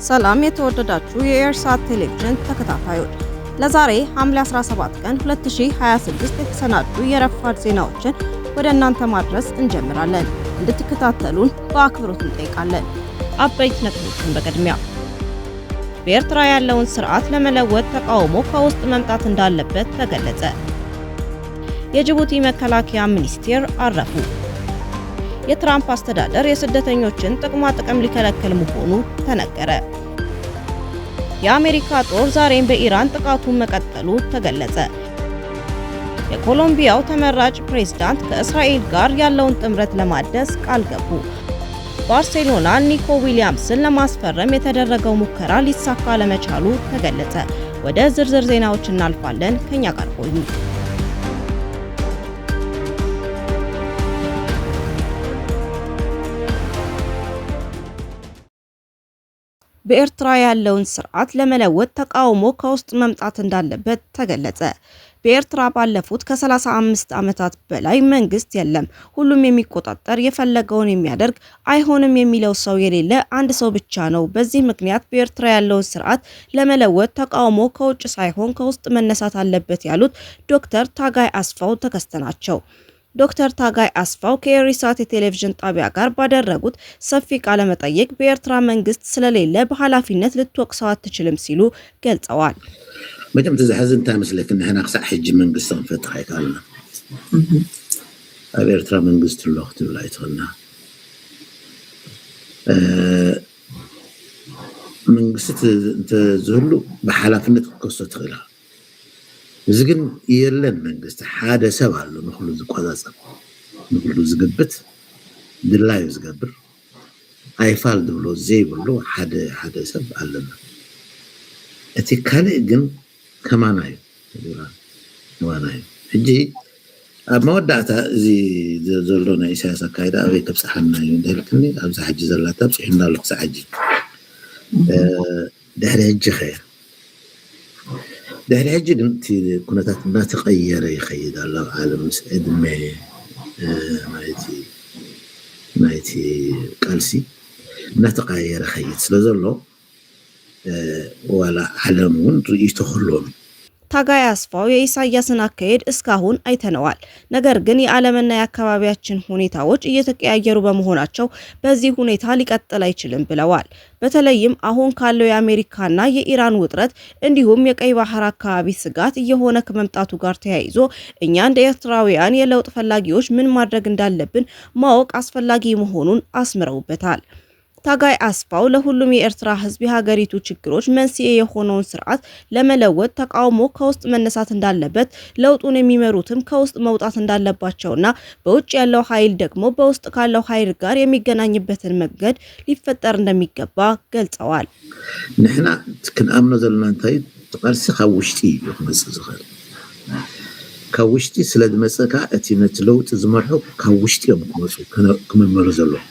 ሰላም የተወደዳችሁ የኤርሳት ቴሌቪዥን ተከታታዮች፣ ለዛሬ ሐምሌ 17 ቀን 2026 የተሰናዱ የረፋድ ዜናዎችን ወደ እናንተ ማድረስ እንጀምራለን። እንድትከታተሉን በአክብሮት እንጠይቃለን። አበይት ነጥቦችን በቅድሚያ በኤርትራ ያለውን ስርዓት ለመለወጥ ተቃውሞ ከውስጥ መምጣት እንዳለበት ተገለጸ። የጅቡቲ መከላከያ ሚኒስቴር አረፉ። የትራምፕ አስተዳደር የስደተኞችን ጥቅማ ጥቅም ሊከለክል መሆኑ ተነገረ። የአሜሪካ ጦር ዛሬም በኢራን ጥቃቱን መቀጠሉ ተገለጸ። የኮሎምቢያው ተመራጭ ፕሬዝዳንት ከእስራኤል ጋር ያለውን ጥምረት ለማደስ ቃል ገቡ። ባርሴሎና ኒኮ ዊሊያምስን ለማስፈረም የተደረገው ሙከራ ሊሳካ ለመቻሉ ተገለጸ። ወደ ዝርዝር ዜናዎች እናልፋለን። ከኛ ጋር ቆዩ። በኤርትራ ያለውን ስርዓት ለመለወጥ ተቃውሞ ከውስጥ መምጣት እንዳለበት ተገለጸ። በኤርትራ ባለፉት ከ35 ዓመታት በላይ መንግስት የለም፣ ሁሉም የሚቆጣጠር የፈለገውን የሚያደርግ አይሆንም የሚለው ሰው የሌለ አንድ ሰው ብቻ ነው። በዚህ ምክንያት በኤርትራ ያለውን ስርዓት ለመለወጥ ተቃውሞ ከውጭ ሳይሆን ከውስጥ መነሳት አለበት ያሉት ዶክተር ታጋይ አስፋው ተከስተ ናቸው። ዶክተር ታጋይ አስፋው ከኤርሳት የቴሌቪዥን ጣቢያ ጋር ባደረጉት ሰፊ ቃለ መጠይቅ በኤርትራ መንግስት ስለሌለ በኃላፊነት ልትወቅሰው አትችልም ሲሉ ገልጸዋል። መቼም ተዛሕዝ እንታይ መስለክ ንሕና ክሳዕ ሕጂ መንግስቲ ክንፈትሕ ኣይከኣልና ኣብ ኤርትራ መንግስቲ ኣሎ ክትብል ኣይትኽእልና። መንግስቲ እንተዝህሉ ብሓላፍነት ክከሶ ትኽእል ኢኻ። እዚ ግን የለን መንግስቲ ሓደ ሰብ ኣሎ ንኩሉ ዝቆፃፀር ንኩሉ ዝግብት ድላዩ ዝገብር ኣይፋል ዝብሎ ዘይብሉ ሓደ ሰብ ኣለና። እቲ ካልእ ግን ከማና እዩ ሕጂ ኣብ መወዳእታ እዚ ዘሎ ናይ ኢሳያስ ኣካይዳ ኣበይ ከብፅሓና እዩ እንዳልክኒ ኣብዚ ሕጂ ዘላታ ብፅሒና ኣሎ ክሳዕ ሕጂ ድሕሪ ሕጂ ኸ ድሕሪ ሕጂ ግን እቲ ኩነታት እናተቐየረ ይኸይድ ኣሎ። ዓለም ምስ ዕድመ ናይቲ ቃልሲ እናተቐያየረ ኸይድ ስለ ዘሎ ዋላ ዓለም እውን ርእይቶ ክህልዎም። ታጋይ አስፋው የኢሳያስን አካሄድ እስካሁን አይተነዋል። ነገር ግን የዓለምና የአካባቢያችን ሁኔታዎች እየተቀያየሩ በመሆናቸው በዚህ ሁኔታ ሊቀጥል አይችልም ብለዋል። በተለይም አሁን ካለው የአሜሪካና የኢራን ውጥረት እንዲሁም የቀይ ባህር አካባቢ ስጋት እየሆነ ከመምጣቱ ጋር ተያይዞ እኛ እንደ ኤርትራውያን የለውጥ ፈላጊዎች ምን ማድረግ እንዳለብን ማወቅ አስፈላጊ መሆኑን አስምረውበታል። ታጋይ አስፋው ለሁሉም የኤርትራ ህዝብ የሀገሪቱ ችግሮች መንስኤ የሆነውን ስርዓት ለመለወጥ ተቃውሞ ከውስጥ መነሳት እንዳለበት፣ ለውጡን የሚመሩትም ከውስጥ መውጣት እንዳለባቸውና በውጭ ያለው ኃይል ደግሞ በውስጥ ካለው ኃይል ጋር የሚገናኝበትን መንገድ ሊፈጠር እንደሚገባ ገልጸዋል። ንሕና ክንኣምኖ ዘለና እንታይ ተቃልሲ ካብ ውሽጢ እዩ ክመፅእ ዝኽእል። ካብ ውሽጢ ስለ ዝመፅእ ከዓ እቲ ነቲ ለውጢ ዝመርሑ ካብ ውሽጢ እዮም ክመርመሩ ዘለዎ።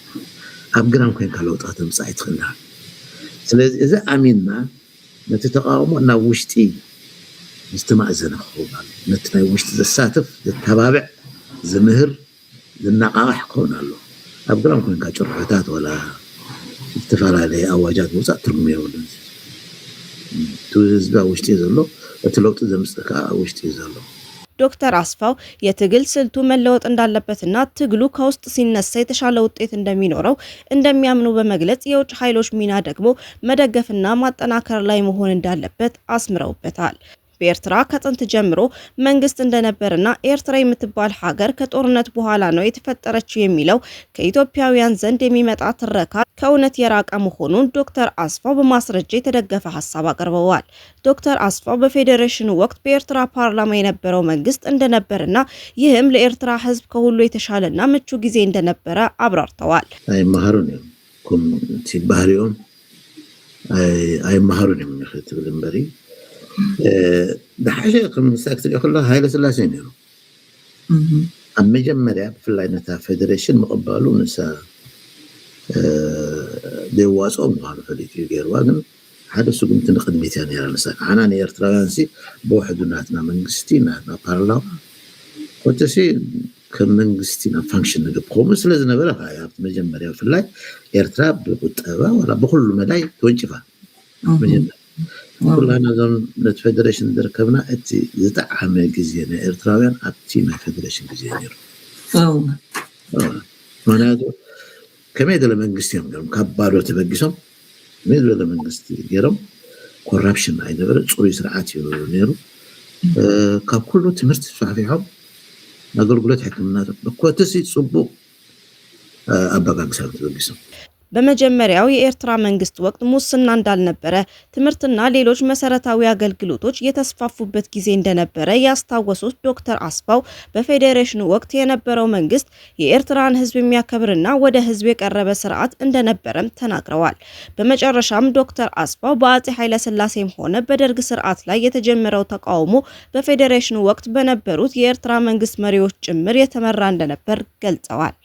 ኣብ ግራም ኮይንካ ለውጣት ምፅእ ኣይትኽእልና። ስለዚ እዚ ኣሚንና ነቲ ተቃውሞ ናብ ውሽጢ ዝተማእዘነ ክኸውን ኣሎ። ነቲ ናይ ውሽጢ ዘሳትፍ ዘተባብዕ ዝምህር ዝነቃቅሕ ክኸውን ኣሎ። ኣብ ግራም ኮይንካ ጭርሖታት ወላ ዝተፈላለየ ኣዋጃት ምውፃእ ትርጉም የብሉን። እቲ ህዝቢ ኣብ ውሽጢ ዘሎ እቲ ለውጢ ዘምፅእ ከዓ ኣብ ውሽጢ ዘሎ። ዶክተር አስፋው የትግል ስልቱ መለወጥ እንዳለበትና ትግሉ ከውስጥ ሲነሳ የተሻለ ውጤት እንደሚኖረው እንደሚያምኑ በመግለጽ የውጭ ኃይሎች ሚና ደግሞ መደገፍና ማጠናከር ላይ መሆን እንዳለበት አስምረውበታል። በኤርትራ ከጥንት ጀምሮ መንግስት እንደነበርና ኤርትራ የምትባል ሀገር ከጦርነት በኋላ ነው የተፈጠረችው የሚለው ከኢትዮጵያውያን ዘንድ የሚመጣ ትረካ ከእውነት የራቀ መሆኑን ዶክተር አስፋው በማስረጃ የተደገፈ ሀሳብ አቅርበዋል። ዶክተር አስፋው በፌዴሬሽኑ ወቅት በኤርትራ ፓርላማ የነበረው መንግስት እንደነበርና ይህም ለኤርትራ ህዝብ ከሁሉ የተሻለና ምቹ ጊዜ እንደነበረ አብራርተዋል። አይማሩን ኩም ሲባሪዮም አይማሩን የሚፈትብል እንበሪ ብሓሸ ከም ምሳክ ትሪኦ ከለካ ሃይለ ስላሴ ነይሩ ኣብ መጀመርያ ብፍላይ ነታ ፌደሬሽን ምቕባሉ ንሳ ደይዋፅኦም ምዃኑ ፈሊጡ እዩ ገይርዋ። ግን ሓደ ስጉምቲ ንቅድሚት እያ ነይራ ንሳ። ዓና ንኤርትራውያን ብውሕዱ ናትና መንግስቲ ናትና ፓርላማ ኮተሲ ከም መንግስቲ ናብ ፋንክሽን ንግብ ከምኡ ስለዝነበረ ኣብቲ መጀመርያ ብፍላይ ኤርትራ ብቁጠባ ወላ ብኩሉ መዳይ ተወንጭፋ كلنا زم نتفدريشن دركبنا اتي زطعم غزينا ኤርትራውያን አቲ نتفدريشن غزينا ማናዶ ከመደለ መንግስት የምገርም ከባዶ ተበግሶም መደለ መንግስት ይገርም ኮራፕሽን አይደበር ጽሩይ ስርዓት ይነሩ ከኩሉ ትምህርት ፋፊሃው አገልግሎት ሕክምና በኮተሲ ጽቡ አባጋግሳው ተበግሶም በመጀመሪያው የኤርትራ መንግስት ወቅት ሙስና እንዳልነበረ ትምህርትና ሌሎች መሰረታዊ አገልግሎቶች የተስፋፉበት ጊዜ እንደነበረ ያስታወሱት ዶክተር አስፋው በፌዴሬሽኑ ወቅት የነበረው መንግስት የኤርትራን ህዝብ የሚያከብርና ወደ ህዝብ የቀረበ ስርዓት እንደነበረም ተናግረዋል። በመጨረሻም ዶክተር አስፋው በአጼ ኃይለ ሥላሴም ሆነ በደርግ ስርዓት ላይ የተጀመረው ተቃውሞ በፌዴሬሽኑ ወቅት በነበሩት የኤርትራ መንግስት መሪዎች ጭምር የተመራ እንደነበር ገልጸዋል።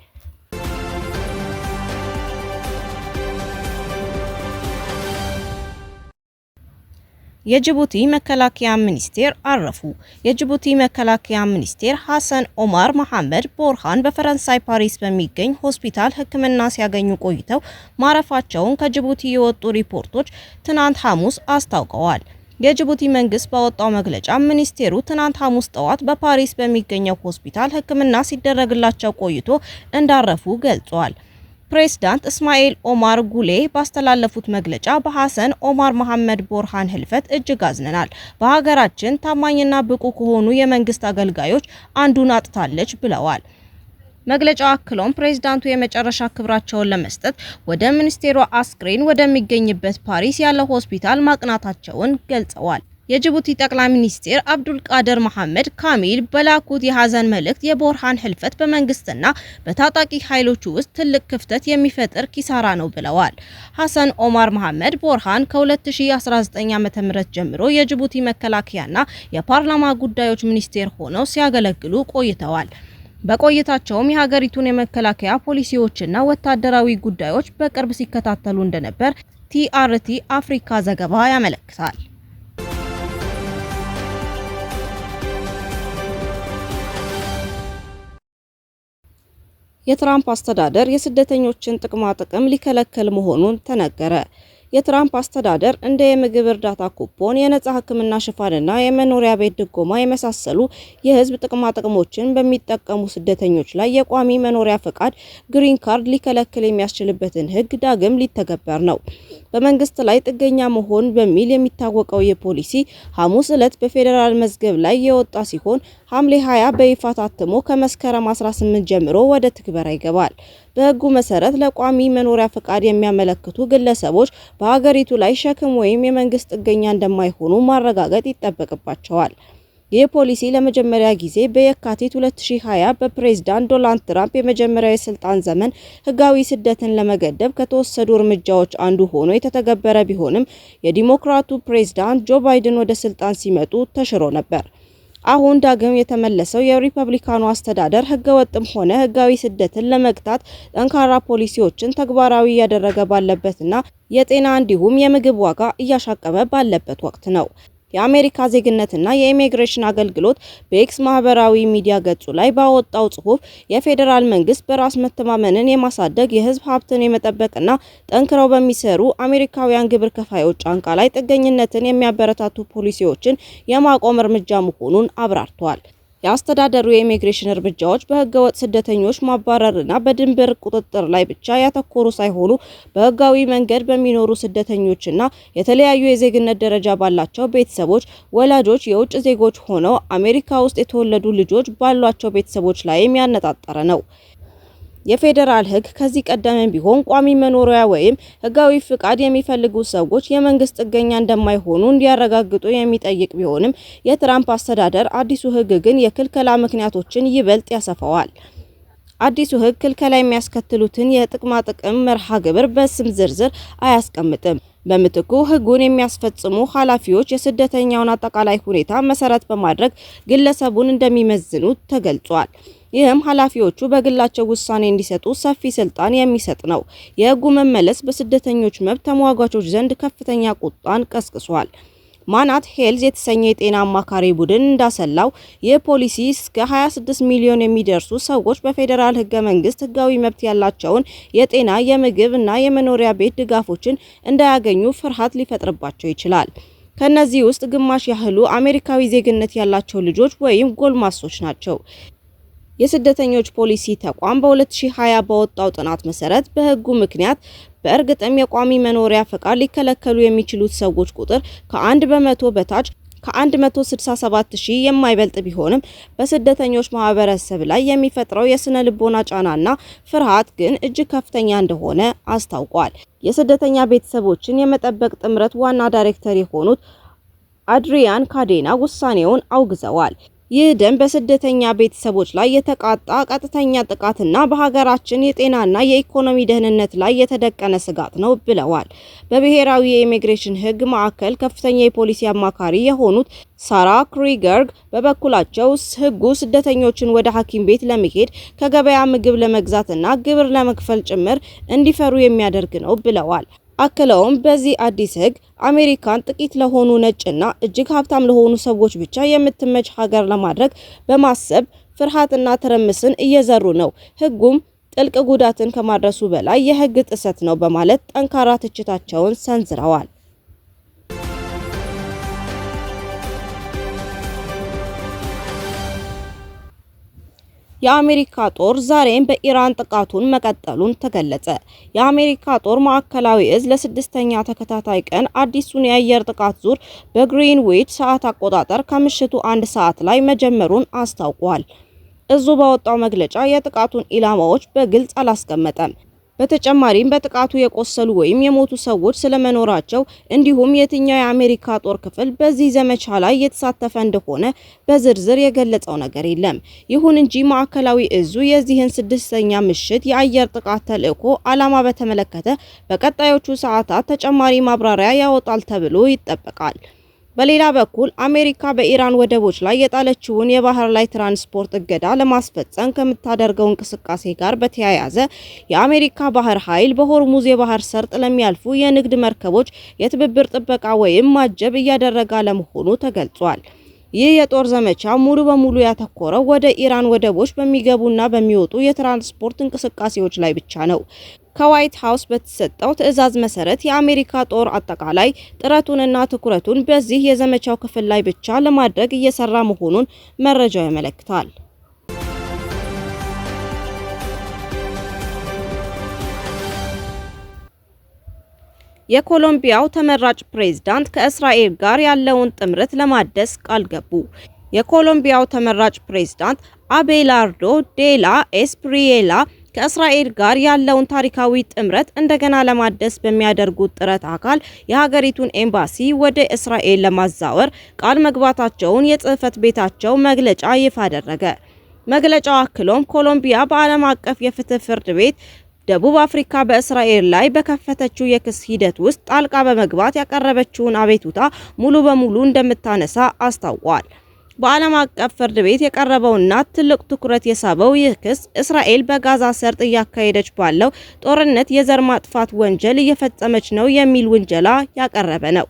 የጅቡቲ መከላከያ ሚኒስቴር አረፉ። የጅቡቲ መከላከያ ሚኒስቴር ሐሰን ኦማር መሐመድ ቦርሃን በፈረንሳይ ፓሪስ በሚገኝ ሆስፒታል ሕክምና ሲያገኙ ቆይተው ማረፋቸውን ከጅቡቲ የወጡ ሪፖርቶች ትናንት ሐሙስ አስታውቀዋል። የጅቡቲ መንግስት ባወጣው መግለጫ ሚኒስቴሩ ትናንት ሐሙስ ጠዋት በፓሪስ በሚገኘው ሆስፒታል ሕክምና ሲደረግላቸው ቆይቶ እንዳረፉ ገልጿል። ፕሬዝዳንት እስማኤል ኦማር ጉሌ ባስተላለፉት መግለጫ በሐሰን ኦማር መሐመድ ቦርሃን ህልፈት እጅግ አዝነናል። በሀገራችን ታማኝና ብቁ ከሆኑ የመንግስት አገልጋዮች አንዱን አጥታለች ብለዋል። መግለጫው አክሎም ፕሬዝዳንቱ የመጨረሻ ክብራቸውን ለመስጠት ወደ ሚኒስቴሩ አስክሬን ወደሚገኝበት ፓሪስ ያለው ሆስፒታል ማቅናታቸውን ገልጸዋል። የጅቡቲ ጠቅላይ ሚኒስትር አብዱል ቃድር መሐመድ ካሚል በላኩት የሐዘን መልእክት የቦርሃን ህልፈት በመንግስትና በታጣቂ ኃይሎች ውስጥ ትልቅ ክፍተት የሚፈጥር ኪሳራ ነው ብለዋል። ሐሰን ኦማር መሐመድ ቦርሃን ከ2019 ዓ.ም ጀምሮ የጅቡቲ መከላከያና የፓርላማ ጉዳዮች ሚኒስቴር ሆነው ሲያገለግሉ ቆይተዋል። በቆይታቸውም የሀገሪቱን የመከላከያ ፖሊሲዎችና ወታደራዊ ጉዳዮች በቅርብ ሲከታተሉ እንደነበር ቲአርቲ አፍሪካ ዘገባ ያመለክታል። የትራምፕ አስተዳደር የስደተኞችን ጥቅማ ጥቅም ሊከለከል መሆኑን ተነገረ። የትራምፕ አስተዳደር እንደ የምግብ እርዳታ ኩፖን፣ የነጻ ሕክምና ሽፋንና የመኖሪያ ቤት ድጎማ የመሳሰሉ የህዝብ ጥቅማ ጥቅሞችን በሚጠቀሙ ስደተኞች ላይ የቋሚ መኖሪያ ፈቃድ ግሪን ካርድ ሊከለክል የሚያስችልበትን ህግ ዳግም ሊተገበር ነው። በመንግስት ላይ ጥገኛ መሆን በሚል የሚታወቀው የፖሊሲ ሐሙስ ዕለት በፌዴራል መዝገብ ላይ የወጣ ሲሆን ሐምሌ 20 በይፋ ታትሞ ከመስከረም 18 ጀምሮ ወደ ትግበራ ይገባል። በህጉ መሰረት ለቋሚ መኖሪያ ፈቃድ የሚያመለክቱ ግለሰቦች በሀገሪቱ ላይ ሸክም ወይም የመንግስት ጥገኛ እንደማይሆኑ ማረጋገጥ ይጠበቅባቸዋል። ይህ ፖሊሲ ለመጀመሪያ ጊዜ በየካቲት 2020 በፕሬዝዳንት ዶናልድ ትራምፕ የመጀመሪያው የስልጣን ዘመን ህጋዊ ስደትን ለመገደብ ከተወሰዱ እርምጃዎች አንዱ ሆኖ የተተገበረ ቢሆንም የዲሞክራቱ ፕሬዝዳንት ጆ ባይደን ወደ ስልጣን ሲመጡ ተሽሮ ነበር። አሁን ዳግም የተመለሰው የሪፐብሊካኑ አስተዳደር ህገወጥም ሆነ ህጋዊ ስደትን ለመግታት ጠንካራ ፖሊሲዎችን ተግባራዊ እያደረገ ባለበትና የጤና እንዲሁም የምግብ ዋጋ እያሻቀበ ባለበት ወቅት ነው። የአሜሪካ ዜግነትና የኢሚግሬሽን አገልግሎት በኤክስ ማህበራዊ ሚዲያ ገጹ ላይ ባወጣው ጽሁፍ የፌዴራል መንግስት በራስ መተማመንን የማሳደግ የህዝብ ሀብትን የመጠበቅና ጠንክረው በሚሰሩ አሜሪካውያን ግብር ከፋዮች ጫንቃ ላይ ጥገኝነትን የሚያበረታቱ ፖሊሲዎችን የማቆም እርምጃ መሆኑን አብራርተዋል። የአስተዳደሩ የኢሚግሬሽን እርምጃዎች በህገወጥ ስደተኞች ማባረርና በድንበር ቁጥጥር ላይ ብቻ ያተኮሩ ሳይሆኑ በህጋዊ መንገድ በሚኖሩ ስደተኞችና የተለያዩ የዜግነት ደረጃ ባላቸው ቤተሰቦች ወላጆች የውጭ ዜጎች ሆነው አሜሪካ ውስጥ የተወለዱ ልጆች ባሏቸው ቤተሰቦች ላይ የሚያነጣጠረ ነው። የፌዴራል ህግ ከዚህ ቀደም ቢሆን ቋሚ መኖሪያ ወይም ህጋዊ ፍቃድ የሚፈልጉ ሰዎች የመንግስት ጥገኛ እንደማይሆኑ እንዲያረጋግጡ የሚጠይቅ ቢሆንም የትራምፕ አስተዳደር አዲሱ ህግ ግን የክልከላ ምክንያቶችን ይበልጥ ያሰፋዋል። አዲሱ ህግ ክልከላ የሚያስከትሉትን የጥቅማ ጥቅም መርሃ ግብር በስም ዝርዝር አያስቀምጥም። በምትኩ ህጉን የሚያስፈጽሙ ኃላፊዎች የስደተኛውን አጠቃላይ ሁኔታ መሰረት በማድረግ ግለሰቡን እንደሚመዝኑ ተገልጿል። ይህም ኃላፊዎቹ በግላቸው ውሳኔ እንዲሰጡ ሰፊ ስልጣን የሚሰጥ ነው። የህጉ መመለስ በስደተኞች መብት ተሟጋቾች ዘንድ ከፍተኛ ቁጣን ቀስቅሷል። ማናት ሄልዝ የተሰኘ የጤና አማካሪ ቡድን እንዳሰላው ይህ ፖሊሲ እስከ 26 ሚሊዮን የሚደርሱ ሰዎች በፌዴራል ህገ መንግስት ህጋዊ መብት ያላቸውን የጤና፣ የምግብ እና የመኖሪያ ቤት ድጋፎችን እንዳያገኙ ፍርሃት ሊፈጥርባቸው ይችላል። ከነዚህ ውስጥ ግማሽ ያህሉ አሜሪካዊ ዜግነት ያላቸው ልጆች ወይም ጎልማሶች ናቸው። የስደተኞች ፖሊሲ ተቋም በ2020 በወጣው ጥናት መሰረት በህጉ ምክንያት በእርግጥም የቋሚ መኖሪያ ፈቃድ ሊከለከሉ የሚችሉት ሰዎች ቁጥር ከ1 በመቶ በታች ከ167,000 የማይበልጥ ቢሆንም በስደተኞች ማህበረሰብ ላይ የሚፈጥረው የስነ ልቦና ጫናና ፍርሃት ግን እጅግ ከፍተኛ እንደሆነ አስታውቋል። የስደተኛ ቤተሰቦችን የመጠበቅ ጥምረት ዋና ዳይሬክተር የሆኑት አድሪያን ካዴና ውሳኔውን አውግዘዋል። ይህ ደንብ በስደተኛ ቤተሰቦች ላይ የተቃጣ ቀጥተኛ ጥቃትና በሀገራችን የጤናና የኢኮኖሚ ደህንነት ላይ የተደቀነ ስጋት ነው ብለዋል። በብሔራዊ የኢሚግሬሽን ህግ ማዕከል ከፍተኛ የፖሊሲ አማካሪ የሆኑት ሳራ ክሪገር በበኩላቸው ህጉ ስደተኞችን ወደ ሐኪም ቤት ለመሄድ ከገበያ ምግብ ለመግዛትና ግብር ለመክፈል ጭምር እንዲፈሩ የሚያደርግ ነው ብለዋል። አክለውም በዚህ አዲስ ህግ አሜሪካን ጥቂት ለሆኑ ነጭና እጅግ ሀብታም ለሆኑ ሰዎች ብቻ የምትመች ሀገር ለማድረግ በማሰብ ፍርሃትና ትርምስን እየዘሩ ነው። ህጉም ጥልቅ ጉዳትን ከማድረሱ በላይ የህግ ጥሰት ነው በማለት ጠንካራ ትችታቸውን ሰንዝረዋል። የአሜሪካ ጦር ዛሬም በኢራን ጥቃቱን መቀጠሉን ተገለጸ። የአሜሪካ ጦር ማዕከላዊ እዝ ለስድስተኛ ተከታታይ ቀን አዲሱን የአየር ጥቃት ዙር በግሪንዊች ሰዓት አቆጣጠር ከምሽቱ 1 ሰዓት ላይ መጀመሩን አስታውቋል። እዙ ባወጣው መግለጫ የጥቃቱን ኢላማዎች በግልጽ አላስቀመጠም። በተጨማሪም በጥቃቱ የቆሰሉ ወይም የሞቱ ሰዎች ስለመኖራቸው እንዲሁም የትኛው የአሜሪካ ጦር ክፍል በዚህ ዘመቻ ላይ የተሳተፈ እንደሆነ በዝርዝር የገለጸው ነገር የለም። ይሁን እንጂ ማዕከላዊ እዙ የዚህን ስድስተኛ ምሽት የአየር ጥቃት ተልዕኮ ዓላማ በተመለከተ በቀጣዮቹ ሰዓታት ተጨማሪ ማብራሪያ ያወጣል ተብሎ ይጠበቃል። በሌላ በኩል አሜሪካ በኢራን ወደቦች ላይ የጣለችውን የባህር ላይ ትራንስፖርት እገዳ ለማስፈጸም ከምታደርገው እንቅስቃሴ ጋር በተያያዘ የአሜሪካ ባህር ኃይል በሆርሙዝ የባህር ሰርጥ ለሚያልፉ የንግድ መርከቦች የትብብር ጥበቃ ወይም ማጀብ እያደረገ ለመሆኑ ተገልጿል። ይህ የጦር ዘመቻ ሙሉ በሙሉ ያተኮረው ወደ ኢራን ወደቦች በሚገቡና በሚወጡ የትራንስፖርት እንቅስቃሴዎች ላይ ብቻ ነው። ከዋይት ሃውስ በተሰጠው ትዕዛዝ መሰረት የአሜሪካ ጦር አጠቃላይ ጥረቱንና ትኩረቱን በዚህ የዘመቻው ክፍል ላይ ብቻ ለማድረግ እየሰራ መሆኑን መረጃው ያመለክታል። የኮሎምቢያው ተመራጭ ፕሬዝዳንት ከእስራኤል ጋር ያለውን ጥምረት ለማደስ ቃል ገቡ። የኮሎምቢያው ተመራጭ ፕሬዝዳንት አቤላርዶ ዴላ ኤስፕሪዬላ ከእስራኤል ጋር ያለውን ታሪካዊ ጥምረት እንደገና ለማደስ በሚያደርጉት ጥረት አካል የሀገሪቱን ኤምባሲ ወደ እስራኤል ለማዛወር ቃል መግባታቸውን የጽህፈት ቤታቸው መግለጫ ይፋ አደረገ። መግለጫው አክሎም ኮሎምቢያ በዓለም አቀፍ የፍትህ ፍርድ ቤት ደቡብ አፍሪካ በእስራኤል ላይ በከፈተችው የክስ ሂደት ውስጥ ጣልቃ በመግባት ያቀረበችውን አቤቱታ ሙሉ በሙሉ እንደምታነሳ አስታውቋል። በዓለም አቀፍ ፍርድ ቤት የቀረበውና ትልቅ ትኩረት የሳበው ይህ ክስ እስራኤል በጋዛ ሰርጥ እያካሄደች ባለው ጦርነት የዘር ማጥፋት ወንጀል እየፈጸመች ነው የሚል ውንጀላ ያቀረበ ነው።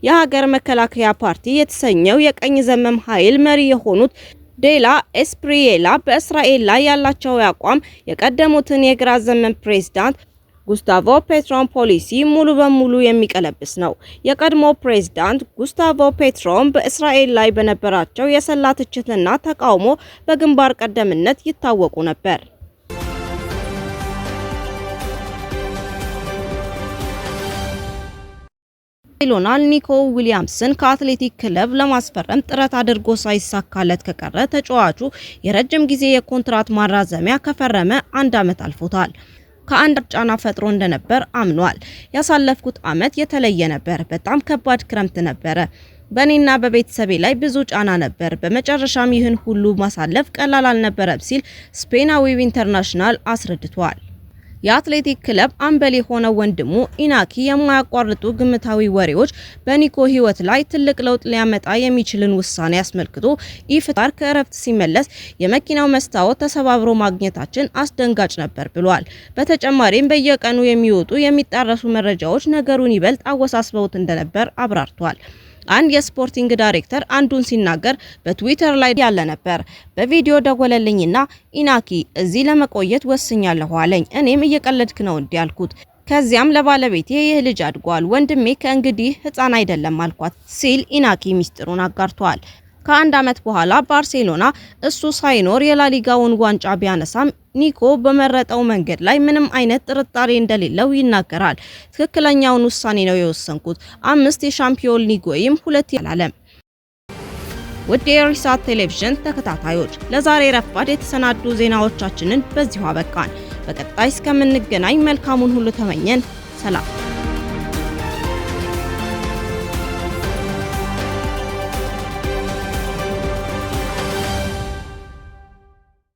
የሀገር መከላከያ ፓርቲ የተሰኘው የቀኝ ዘመም ኃይል መሪ የሆኑት ዴላ ኤስፕሪዬላ በእስራኤል ላይ ያላቸው አቋም የቀደሙትን የግራ ዘመም ፕሬዝዳንት ጉስታቮ ፔትሮን ፖሊሲ ሙሉ በሙሉ የሚቀለብስ ነው። የቀድሞ ፕሬዝዳንት ጉስታቮ ፔትሮን በእስራኤል ላይ በነበራቸው የሰላ ትችትና ተቃውሞ በግንባር ቀደምትነት ይታወቁ ነበር። ሊዮኔል ኒኮ ዊሊያምስን ከአትሌቲክ ክለብ ለማስፈረም ጥረት አድርጎ ሳይሳካለት ከቀረ ተጫዋቹ የረጅም ጊዜ የኮንትራት ማራዘሚያ ከፈረመ 1 ዓመት አልፎታል። ከአንድ ጫና ፈጥሮ እንደነበር አምኗል። ያሳለፍኩት ዓመት የተለየ ነበር። በጣም ከባድ ክረምት ነበረ። በእኔና በቤተሰቤ ላይ ብዙ ጫና ነበር። በመጨረሻም ይህን ሁሉ ማሳለፍ ቀላል አልነበረም ሲል ስፔናዊው ኢንተርናሽናል አስረድቷል። የአትሌቲክ ክለብ አምበል የሆነው ወንድሙ ኢናኪ የማያቋርጡ ግምታዊ ወሬዎች በኒኮ ሕይወት ላይ ትልቅ ለውጥ ሊያመጣ የሚችልን ውሳኔ አስመልክቶ ኢፍጣር ከእረፍት ሲመለስ የመኪናው መስታወት ተሰባብሮ ማግኘታችን አስደንጋጭ ነበር ብሏል። በተጨማሪም በየቀኑ የሚወጡ የሚጣረሱ መረጃዎች ነገሩን ይበልጥ አወሳስበውት እንደነበር አብራርቷል። አንድ የስፖርቲንግ ዳይሬክተር አንዱን ሲናገር በትዊተር ላይ ያለ ነበር። በቪዲዮ ደወለልኝና ኢናኪ እዚህ ለመቆየት ወስኛለሁ አለኝ። እኔም እየቀለድክ ነው እንዴ አልኩት። ከዚያም ለባለቤቴ ይህ ልጅ አድጓል፣ ወንድሜ ከእንግዲህ ህፃን አይደለም አልኳት ሲል ኢናኪ ሚስጥሩን አጋርቷል። ከአንድ ዓመት በኋላ ባርሴሎና እሱ ሳይኖር የላሊጋውን ዋንጫ ቢያነሳም ኒኮ በመረጠው መንገድ ላይ ምንም አይነት ጥርጣሬ እንደሌለው ይናገራል። ትክክለኛውን ውሳኔ ነው የወሰንኩት፣ 5 የሻምፒዮን ሊግ ወይም 2 ያላለም። ውድ የሪሳት ቴሌቪዥን ተከታታዮች ለዛሬ ረፋድ የተሰናዱ ዜናዎቻችንን በዚሁ አበቃን። በቀጣይ እስከምንገናኝ መልካሙን ሁሉ ተመኘን። ሰላም።